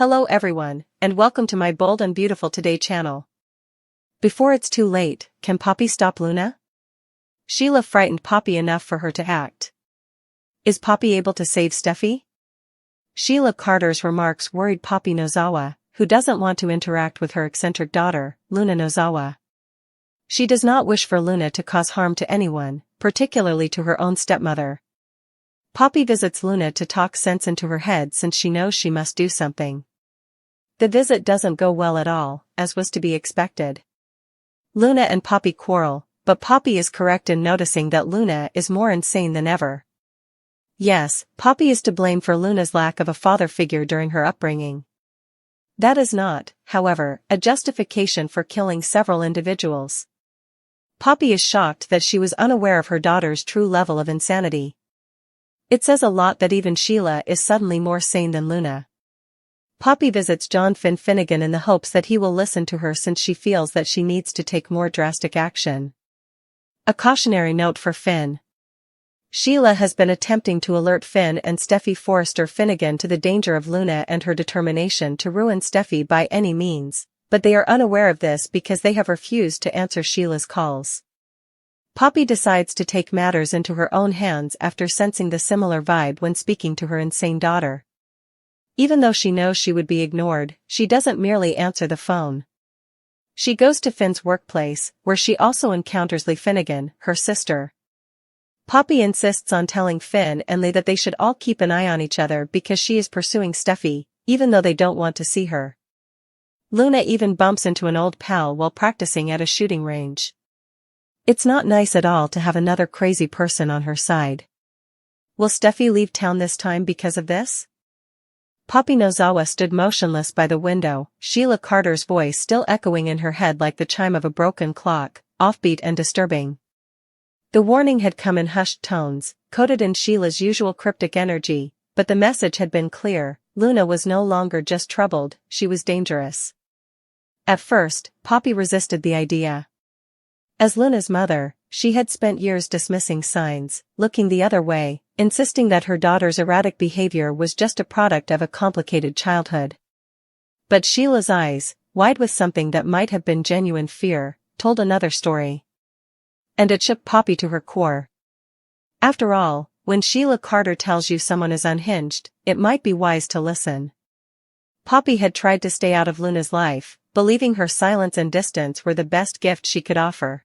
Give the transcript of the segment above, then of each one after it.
Hello everyone, and welcome to my Bold and Beautiful Today channel. Before it's too late, can Poppy stop Luna? Sheila frightened Poppy enough for her to act. Is Poppy able to save Steffy? Sheila Carter's remarks worried Poppy Nozawa, who doesn't want to interact with her eccentric daughter, Luna Nozawa. She does not wish for Luna to cause harm to anyone, particularly to her own stepmother. Poppy visits Luna to talk sense into her head since she knows she must do something. The visit doesn't go well at all, as was to be expected. Luna and Poppy quarrel, but Poppy is correct in noticing that Luna is more insane than ever. Yes, Poppy is to blame for Luna's lack of a father figure during her upbringing. That is not, however, a justification for killing several individuals. Poppy is shocked that she was unaware of her daughter's true level of insanity. It says a lot that even Sheila is suddenly more sane than Luna. Poppy visits John Finnegan in the hopes that he will listen to her since she feels that she needs to take more drastic action. A cautionary note for Finn. Sheila has been attempting to alert Finn and Steffy Forrester Finnegan to the danger of Luna and her determination to ruin Steffy by any means, but they are unaware of this because they have refused to answer Sheila's calls. Poppy decides to take matters into her own hands after sensing the similar vibe when speaking to her insane daughter. Even though she knows she would be ignored, she doesn't merely answer the phone. She goes to Finn's workplace, where she also encounters Lee Finnegan, her sister. Poppy insists on telling Finn and Lee that they should all keep an eye on each other because she is pursuing Steffy, even though they don't want to see her. Luna even bumps into an old pal while practicing at a shooting range. It's not nice at all to have another crazy person on her side. Will Steffy leave town this time because of this? Poppy Nozawa stood motionless by the window, Sheila Carter's voice still echoing in her head like the chime of a broken clock, offbeat and disturbing. The warning had come in hushed tones, coded in Sheila's usual cryptic energy, but the message had been clear: Luna was no longer just troubled, she was dangerous. At first, Poppy resisted the idea. As Luna's mother, she had spent years dismissing signs, looking the other way, insisting that her daughter's erratic behavior was just a product of a complicated childhood. But Sheila's eyes, wide with something that might have been genuine fear, told another story. And it shook Poppy to her core. After all, when Sheila Carter tells you someone is unhinged, it might be wise to listen. Poppy had tried to stay out of Luna's life, believing her silence and distance were the best gift she could offer.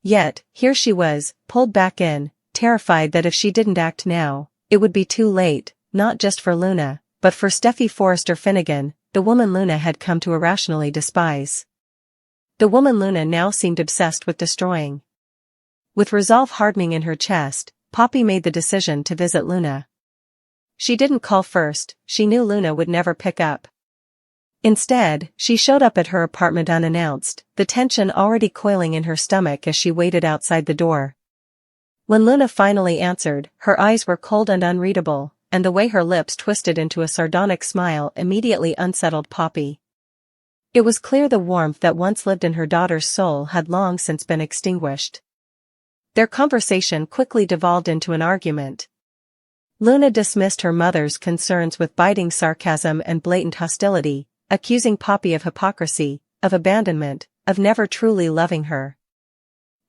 Yet, here she was, pulled back in, terrified that if she didn't act now, it would be too late, not just for Luna, but for Steffy Forrester Finnegan, the woman Luna had come to irrationally despise. The woman Luna now seemed obsessed with destroying. With resolve hardening in her chest, Poppy made the decision to visit Luna. She didn't call first, she knew Luna would never pick up. Instead, she showed up at her apartment unannounced, the tension already coiling in her stomach as she waited outside the door. When Luna finally answered, her eyes were cold and unreadable, and the way her lips twisted into a sardonic smile immediately unsettled Poppy. It was clear the warmth that once lived in her daughter's soul had long since been extinguished. Their conversation quickly devolved into an argument. Luna dismissed her mother's concerns with biting sarcasm and blatant hostility, accusing Poppy of hypocrisy, of abandonment, of never truly loving her.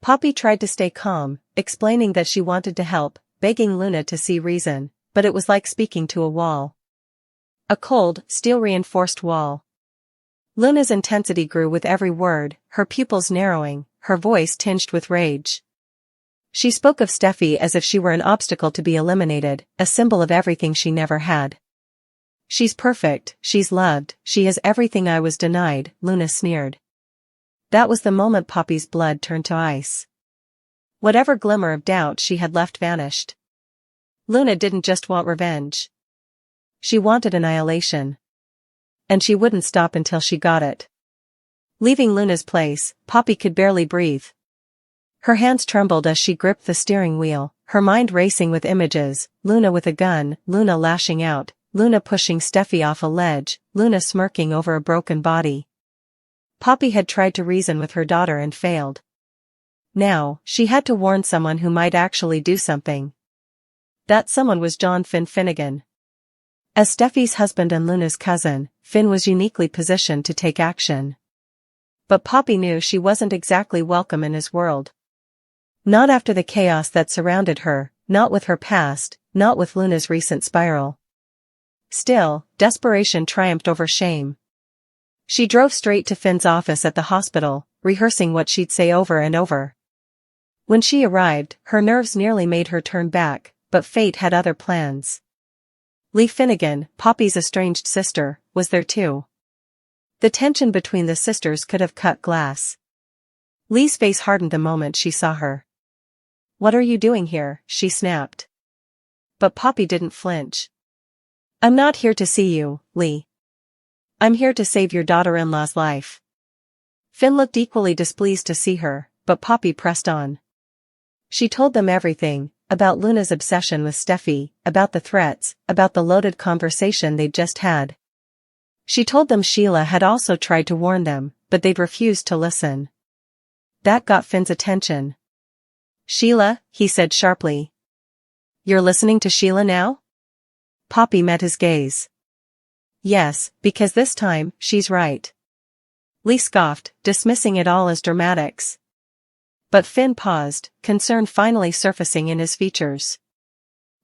Poppy tried to stay calm, explaining that she wanted to help, begging Luna to see reason, but it was like speaking to a wall. A cold, steel-reinforced wall. Luna's intensity grew with every word, her pupils narrowing, her voice tinged with rage. She spoke of Steffy as if she were an obstacle to be eliminated, a symbol of everything she never had. She's perfect, she's loved, she has everything I was denied, Luna sneered. That was the moment Poppy's blood turned to ice. Whatever glimmer of doubt she had left vanished. Luna didn't just want revenge. She wanted annihilation. And she wouldn't stop until she got it. Leaving Luna's place, Poppy could barely breathe. Her hands trembled as she gripped the steering wheel, her mind racing with images: Luna with a gun, Luna lashing out, Luna pushing Steffy off a ledge, Luna smirking over a broken body. Poppy had tried to reason with her daughter and failed. Now, she had to warn someone who might actually do something. That someone was John Finnegan. As Steffi's husband and Luna's cousin, Finn was uniquely positioned to take action. But Poppy knew she wasn't exactly welcome in his world. Not after the chaos that surrounded her, not with her past, not with Luna's recent spiral. Still, desperation triumphed over shame. She drove straight to Finn's office at the hospital, rehearsing what she'd say over and over. When she arrived, her nerves nearly made her turn back, but fate had other plans. Lee Finnegan, Poppy's estranged sister, was there too. The tension between the sisters could have cut glass. Lee's face hardened the moment she saw her. "What are you doing here?" she snapped. But Poppy didn't flinch. "I'm not here to see you, Lee. I'm here to save your daughter-in-law's life." Finn looked equally displeased to see her, but Poppy pressed on. She told them everything, about Luna's obsession with Steffy, about the threats, about the loaded conversation they'd just had. She told them Sheila had also tried to warn them, but they'd refused to listen. That got Finn's attention. "Sheila," he said sharply. "You're listening to Sheila now?" Poppy met his gaze. "Yes, because this time, she's right." Lee scoffed, dismissing it all as dramatics. But Finn paused, concern finally surfacing in his features.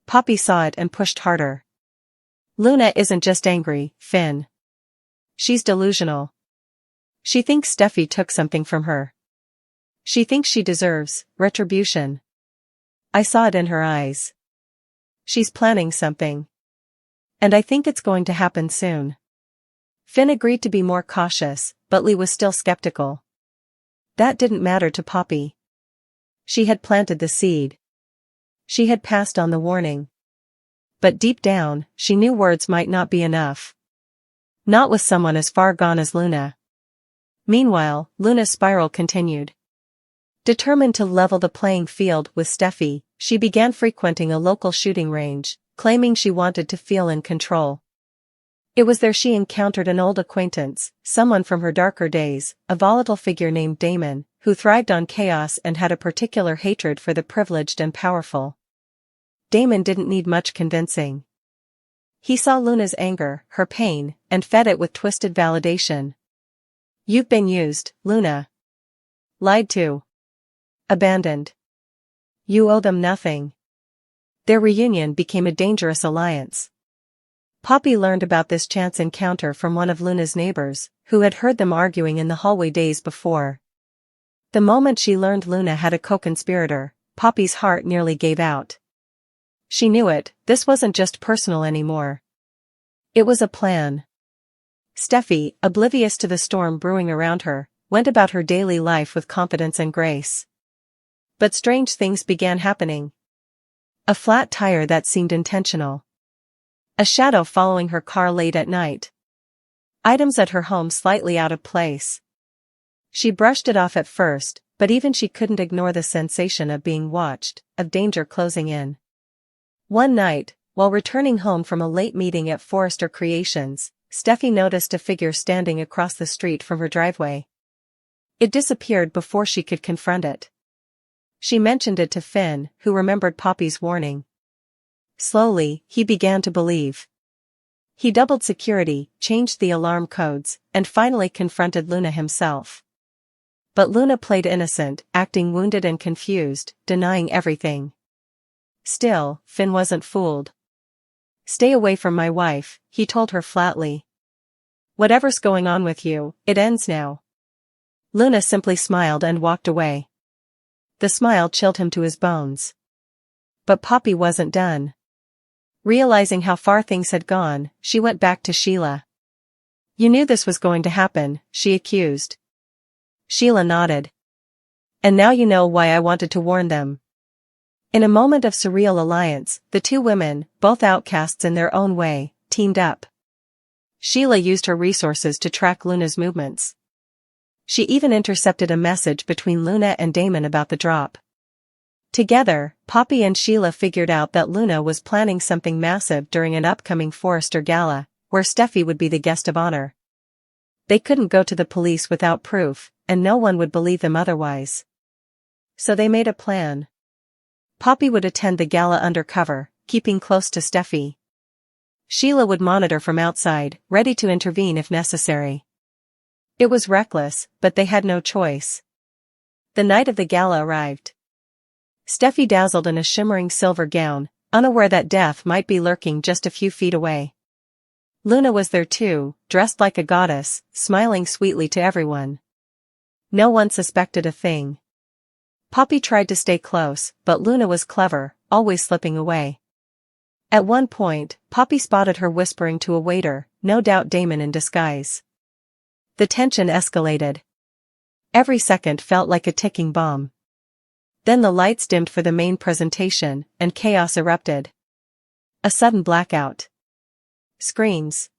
Poppy saw it and pushed harder. "Luna isn't just angry, Finn. She's delusional. She thinks Steffy took something from her. She thinks she deserves retribution. I saw it in her eyes. She's planning something. And I think it's going to happen soon." Finn agreed to be more cautious, but Lee was still skeptical. That didn't matter to Poppy. She had planted the seed. She had passed on the warning. But deep down, she knew words might not be enough. Not with someone as far gone as Luna. Meanwhile, Luna's spiral continued. Determined to level the playing field with Steffy, she began frequenting a local shooting range, claiming she wanted to feel in control. It was there she encountered an old acquaintance, someone from her darker days, a volatile figure named Damon, who thrived on chaos and had a particular hatred for the privileged and powerful. Damon didn't need much convincing. He saw Luna's anger, her pain, and fed it with twisted validation. "You've been used, Luna. Lied to. Abandoned. You owe them nothing." Their reunion became a dangerous alliance. Poppy learned about this chance encounter from one of Luna's neighbors, who had heard them arguing in the hallway days before. The moment she learned Luna had a co-conspirator, Poppy's heart nearly gave out. She knew it, this wasn't just personal anymore. It was a plan. Steffy, oblivious to the storm brewing around her, went about her daily life with confidence and grace. But strange things began happening. A flat tire that seemed intentional. A shadow following her car late at night. Items at her home slightly out of place. She brushed it off at first, but even she couldn't ignore the sensation of being watched, of danger closing in. One night, while returning home from a late meeting at Forrester Creations, Steffi noticed a figure standing across the street from her driveway. It disappeared before she could confront it. She mentioned it to Finn, who remembered Poppy's warning. Slowly, he began to believe. He doubled security, changed the alarm codes, and finally confronted Luna himself. But Luna played innocent, acting wounded and confused, denying everything. Still, Finn wasn't fooled. "Stay away from my wife," he told her flatly. "Whatever's going on with you, it ends now." Luna simply smiled and walked away. The smile chilled him to his bones. But Poppy wasn't done. Realizing how far things had gone, she went back to Sheila. "You knew this was going to happen," she accused. Sheila nodded. "And now you know why I wanted to warn them." In a moment of surreal alliance, the two women, both outcasts in their own way, teamed up. Sheila used her resources to track Luna's movements. She even intercepted a message between Luna and Damon about the drop. Together, Poppy and Sheila figured out that Luna was planning something massive during an upcoming Forrester gala, where Steffi would be the guest of honor. They couldn't go to the police without proof, and no one would believe them otherwise. So they made a plan. Poppy would attend the gala undercover, keeping close to Steffi. Sheila would monitor from outside, ready to intervene if necessary. It was reckless, but they had no choice. The night of the gala arrived. Steffy dazzled in a shimmering silver gown, unaware that death might be lurking just a few feet away. Luna was there too, dressed like a goddess, smiling sweetly to everyone. No one suspected a thing. Poppy tried to stay close, but Luna was clever, always slipping away. At one point, Poppy spotted her whispering to a waiter, no doubt Damon in disguise. The tension escalated. Every second felt like a ticking bomb. Then the lights dimmed for the main presentation, and chaos erupted. A sudden blackout. Screams.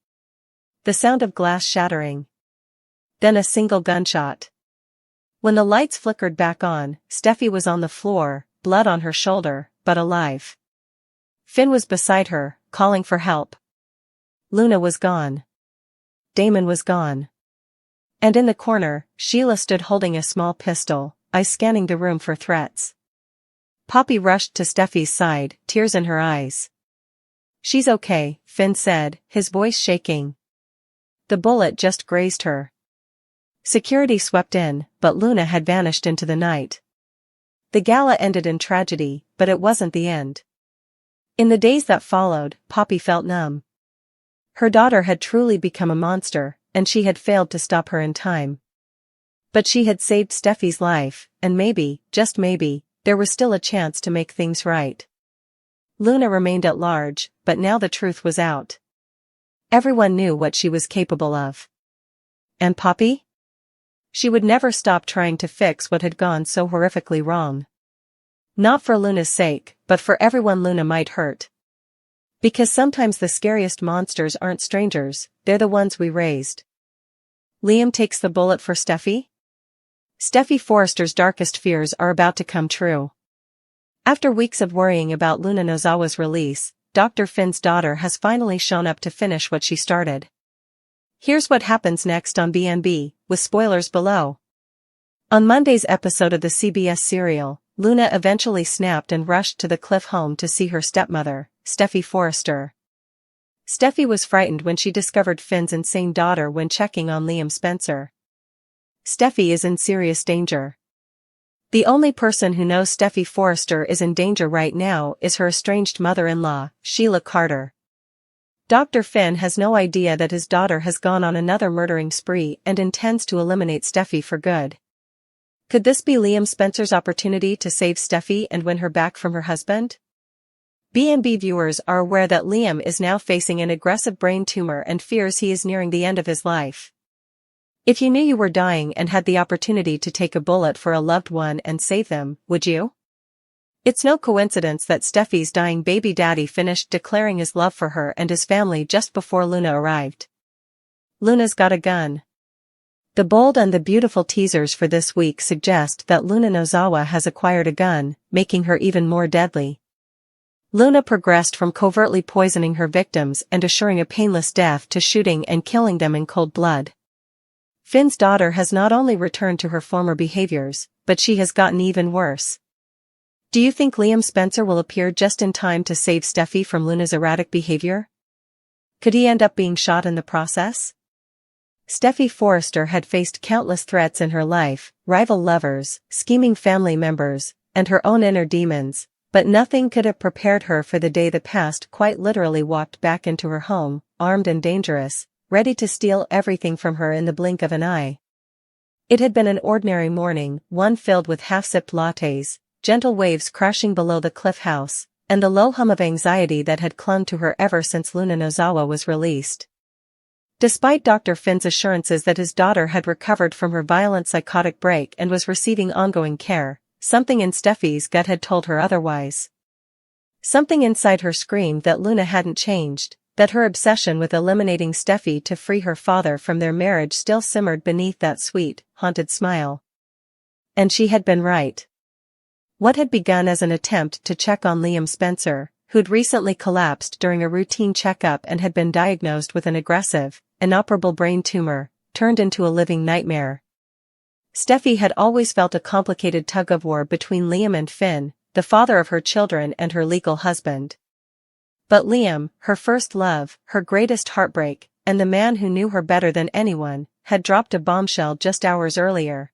The sound of glass shattering. Then a single gunshot. When the lights flickered back on, Steffy was on the floor, blood on her shoulder, but alive. Finn was beside her, calling for help. Luna was gone. Damon was gone. And in the corner, Sheila stood holding a small pistol, eyes scanning the room for threats. Poppy rushed to Steffy's side, tears in her eyes. "She's okay," Finn said, his voice shaking. "The bullet just grazed her." Security swept in, but Luna had vanished into the night. The gala ended in tragedy, but it wasn't the end. In the days that followed, Poppy felt numb. Her daughter had truly become a monster, and she had failed to stop her in time. But she had saved Steffy's life, and maybe, just maybe, there was still a chance to make things right. Luna remained at large, but now the truth was out. Everyone knew what she was capable of. And Poppy? She would never stop trying to fix what had gone so horrifically wrong. Not for Luna's sake, but for everyone Luna might hurt. Because sometimes the scariest monsters aren't strangers, they're the ones we raised. Liam takes the bullet for Steffy? Steffy Forrester's darkest fears are about to come true. After weeks of worrying about Luna Nozawa's release, Dr. Finn's daughter has finally shown up to finish what she started. Here's what happens next on B&B, with spoilers below. On Monday's episode of the CBS serial, Luna eventually snapped and rushed to the Cliff home to see her stepmother, Steffy Forrester. Steffy was frightened when she discovered Finn's insane daughter when checking on Liam Spencer. Steffy is in serious danger. The only person who knows Steffy Forrester is in danger right now is her estranged mother-in-law, Sheila Carter. Dr. Finn has no idea that his daughter has gone on another murdering spree and intends to eliminate Steffy for good. Could this be Liam Spencer's opportunity to save Steffy and win her back from her husband? B&B viewers are aware that Liam is now facing an aggressive brain tumor and fears he is nearing the end of his life. If you knew you were dying and had the opportunity to take a bullet for a loved one and save them, would you? It's no coincidence that Steffy's dying baby daddy finished declaring his love for her and his family just before Luna arrived. Luna's got a gun. The bold and the beautiful teasers for this week suggest that Luna Nozawa has acquired a gun, making her even more deadly. Luna progressed from covertly poisoning her victims and assuring a painless death to shooting and killing them in cold blood. Finn's daughter has not only returned to her former behaviors, but she has gotten even worse. Do you think Liam Spencer will appear just in time to save Steffy from Luna's erratic behavior? Could he end up being shot in the process? Steffy Forrester had faced countless threats in her life, rival lovers, scheming family members, and her own inner demons, but nothing could have prepared her for the day the past quite literally walked back into her home, armed and dangerous, ready to steal everything from her in the blink of an eye. It had been an ordinary morning, one filled with half-sipped lattes, gentle waves crashing below the Cliff house, and the low hum of anxiety that had clung to her ever since Luna Nozawa was released. Despite Dr. Finn's assurances that his daughter had recovered from her violent psychotic break and was receiving ongoing care, something in Steffy's gut had told her otherwise. Something inside her screamed that Luna hadn't changed, that her obsession with eliminating Steffy to free her father from their marriage still simmered beneath that sweet, haunted smile. And she had been right. What had begun as an attempt to check on Liam Spencer, who'd recently collapsed during a routine checkup and had been diagnosed with an aggressive, inoperable brain tumor, turned into a living nightmare. Steffy had always felt a complicated tug-of-war between Liam and Finn, the father of her children and her legal husband. But Liam, her first love, her greatest heartbreak, and the man who knew her better than anyone, had dropped a bombshell just hours earlier.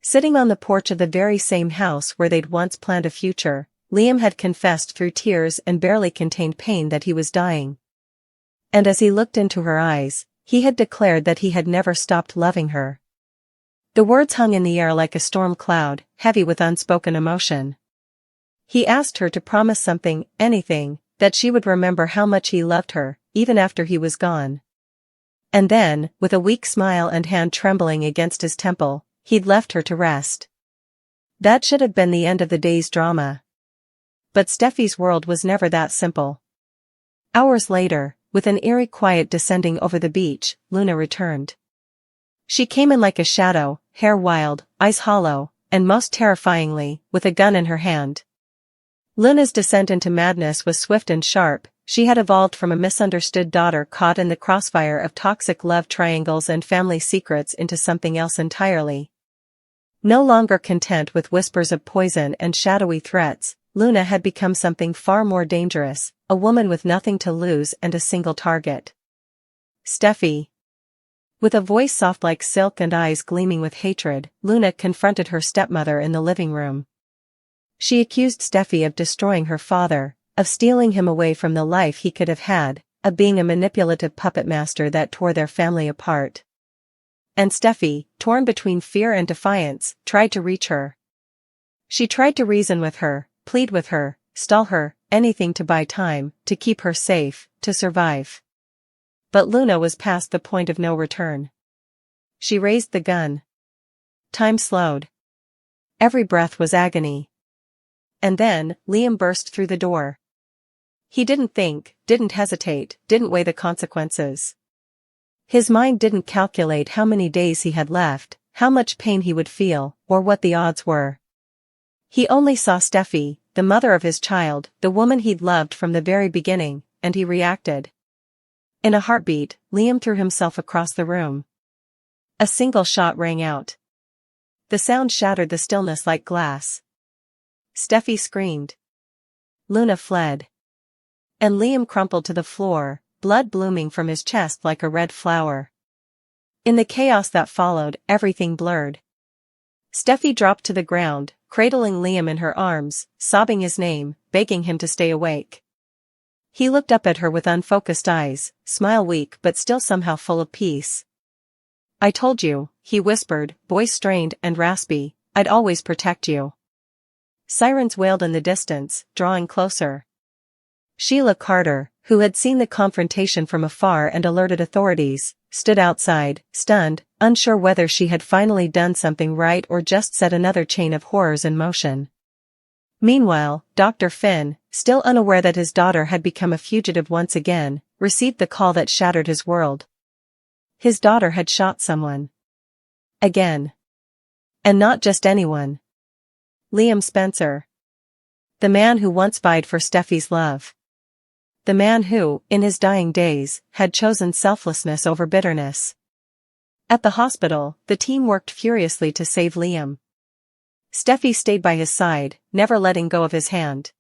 Sitting on the porch of the very same house where they'd once planned a future, Liam had confessed through tears and barely contained pain that he was dying. And as he looked into her eyes, he had declared that he had never stopped loving her. The words hung in the air like a storm cloud, heavy with unspoken emotion. He asked her to promise something, anything, that she would remember how much he loved her, even after he was gone. And then, with a weak smile and hand trembling against his temple, he'd left her to rest. That should have been the end of the day's drama. But Steffy's world was never that simple. Hours later, with an eerie quiet descending over the beach, Luna returned. She came in like a shadow, hair wild, eyes hollow, and most terrifyingly, with a gun in her hand. Luna's descent into madness was swift and sharp. She had evolved from a misunderstood daughter caught in the crossfire of toxic love triangles and family secrets into something else entirely. No longer content with whispers of poison and shadowy threats, Luna had become something far more dangerous, a woman with nothing to lose and a single target. Steffy. With a voice soft like silk and eyes gleaming with hatred, Luna confronted her stepmother in the living room. She accused Steffy of destroying her father, of stealing him away from the life he could have had, of being a manipulative puppet master that tore their family apart. And Steffy, torn between fear and defiance, tried to reach her. She tried to reason with her, plead with her, stall her, anything to buy time, to keep her safe, to survive. But Luna was past the point of no return. She raised the gun. Time slowed. Every breath was agony. And then, Liam burst through the door. He didn't think, didn't hesitate, didn't weigh the consequences. His mind didn't calculate how many days he had left, how much pain he would feel, or what the odds were. He only saw Steffy, the mother of his child, the woman he'd loved from the very beginning, and he reacted. In a heartbeat, Liam threw himself across the room. A single shot rang out. The sound shattered the stillness like glass. Steffy screamed. Luna fled. And Liam crumpled to the floor, blood blooming from his chest like a red flower. In the chaos that followed, everything blurred. Steffy dropped to the ground, cradling Liam in her arms, sobbing his name, begging him to stay awake. He looked up at her with unfocused eyes, smile weak but still somehow full of peace. "I told you," he whispered, voice strained and raspy, "I'd always protect you." Sirens wailed in the distance, drawing closer. Sheila Carter, who had seen the confrontation from afar and alerted authorities, stood outside, stunned, unsure whether she had finally done something right or just set another chain of horrors in motion. Meanwhile, Dr. Finn, still unaware that his daughter had become a fugitive once again, received the call that shattered his world. His daughter had shot someone. Again. And not just anyone. Liam Spencer. The man who once vied for Steffy's love. The man who, in his dying days, had chosen selflessness over bitterness. At the hospital, the team worked furiously to save Liam. Steffy stayed by his side, never letting go of his hand.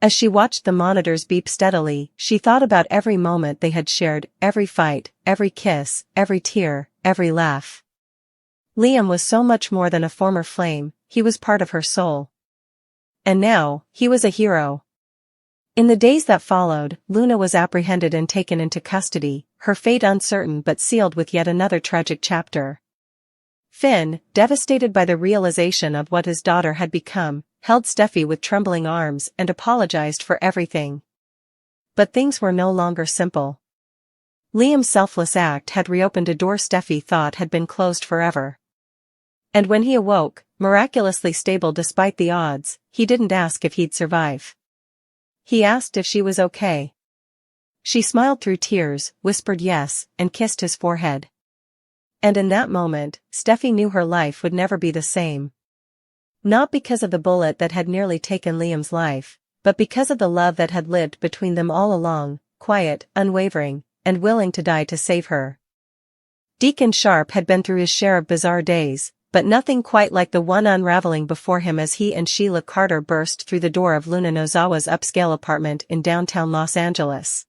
As she watched the monitors beep steadily, she thought about every moment they had shared, every fight, every kiss, every tear, every laugh. Liam was so much more than a former flame, he was part of her soul. And now, he was a hero. In the days that followed, Luna was apprehended and taken into custody, her fate uncertain but sealed with yet another tragic chapter. Finn, devastated by the realization of what his daughter had become, held Steffy with trembling arms and apologized for everything. But things were no longer simple. Liam's selfless act had reopened a door Steffy thought had been closed forever. And when he awoke, miraculously stable despite the odds, he didn't ask if he'd survive. He asked if she was okay. She smiled through tears, whispered yes, and kissed his forehead. And in that moment, Steffy knew her life would never be the same. Not because of the bullet that had nearly taken Liam's life, but because of the love that had lived between them all along, quiet, unwavering, and willing to die to save her. Deacon Sharp had been through his share of bizarre days, but nothing quite like the one unraveling before him as he and Sheila Carter burst through the door of Luna Nozawa's upscale apartment in downtown Los Angeles.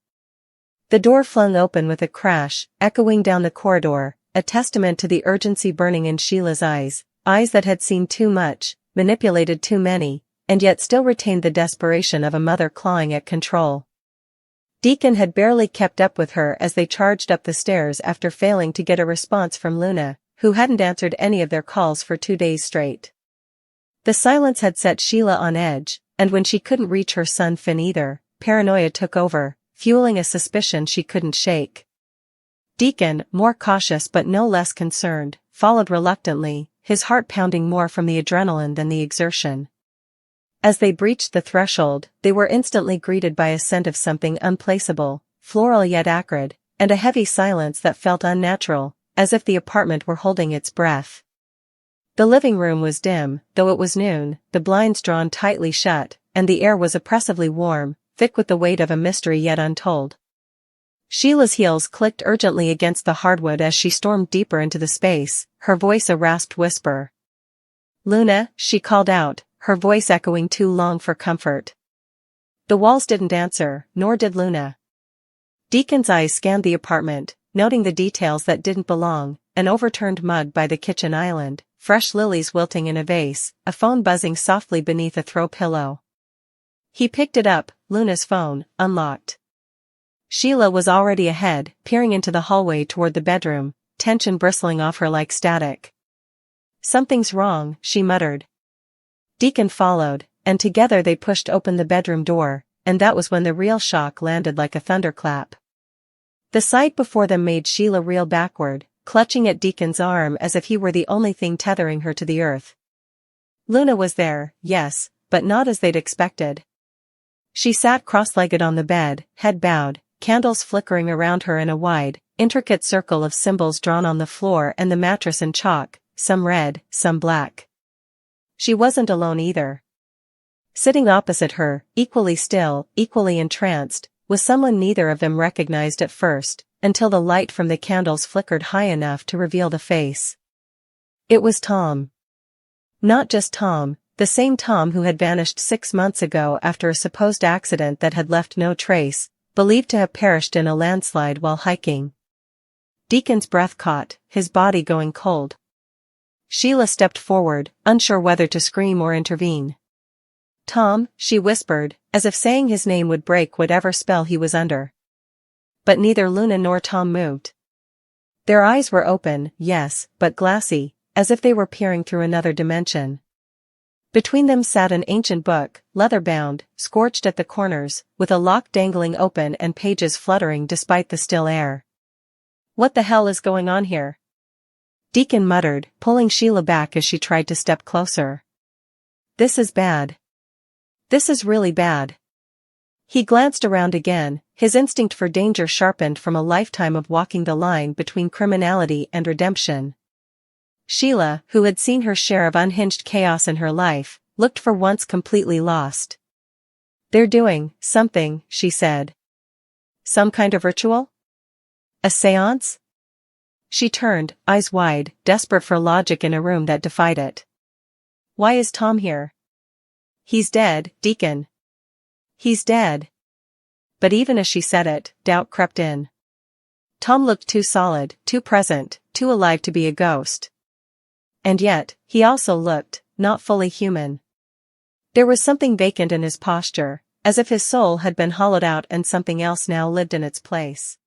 The door flung open with a crash, echoing down the corridor, a testament to the urgency burning in Sheila's eyes that had seen too much, manipulated too many, and yet still retained the desperation of a mother clawing at control. Deacon had barely kept up with her as they charged up the stairs after failing to get a response from Luna, who hadn't answered any of their calls for 2 days straight. The silence had set Sheila on edge, and when she couldn't reach her son Finn either, paranoia took over, fueling a suspicion she couldn't shake. Deacon, more cautious but no less concerned, followed reluctantly, his heart pounding more from the adrenaline than the exertion. As they breached the threshold, they were instantly greeted by a scent of something unplaceable, floral yet acrid, and a heavy silence that felt unnatural, as if the apartment were holding its breath. The living room was dim, though it was noon, the blinds drawn tightly shut, and the air was oppressively warm, thick with the weight of a mystery yet untold. Sheila's heels clicked urgently against the hardwood as she stormed deeper into the space, her voice a rasped whisper. "Luna," she called out, her voice echoing too long for comfort. The walls didn't answer, nor did Luna. Deacon's eyes scanned the apartment, noting the details that didn't belong, an overturned mug by the kitchen island, fresh lilies wilting in a vase, a phone buzzing softly beneath a throw pillow. He picked it up, Luna's phone, unlocked. Sheila was already ahead, peering into the hallway toward the bedroom, tension bristling off her like static. "Something's wrong," she muttered. Deacon followed, and together they pushed open the bedroom door, and that was when the real shock landed like a thunderclap. The sight before them made Sheila reel backward, clutching at Deacon's arm as if he were the only thing tethering her to the earth. Luna was there, yes, but not as they'd expected. She sat cross-legged on the bed, head bowed, candles flickering around her in a wide, intricate circle of symbols drawn on the floor and the mattress in chalk, some red, some black. She wasn't alone either. Sitting opposite her, equally still, equally entranced, was someone neither of them recognized at first, until the light from the candles flickered high enough to reveal the face. It was Tom. Not just Tom, the same Tom who had vanished 6 months ago after a supposed accident that had left no trace, believed to have perished in a landslide while hiking. Deacon's breath caught, his body going cold. Sheila stepped forward, unsure whether to scream or intervene. "Tom," she whispered, as if saying his name would break whatever spell he was under. But neither Luna nor Tom moved. Their eyes were open, yes, but glassy, as if they were peering through another dimension. Between them sat an ancient book, leather-bound, scorched at the corners, with a lock dangling open and pages fluttering despite the still air. "What the hell is going on here?" Deacon muttered, pulling Sheila back as she tried to step closer. "This is bad. This is really bad." He glanced around again, his instinct for danger sharpened from a lifetime of walking the line between criminality and redemption. Sheila, who had seen her share of unhinged chaos in her life, looked for once completely lost. "They're doing something," she said. "Some kind of ritual? A séance?" She turned, eyes wide, desperate for logic in a room that defied it. "Why is Tom here?" "He's dead, Deacon. He's dead." But even as she said it, doubt crept in. Tom looked too solid, too present, too alive to be a ghost. And yet, he also looked, not fully human. There was something vacant in his posture, as if his soul had been hollowed out and something else now lived in its place.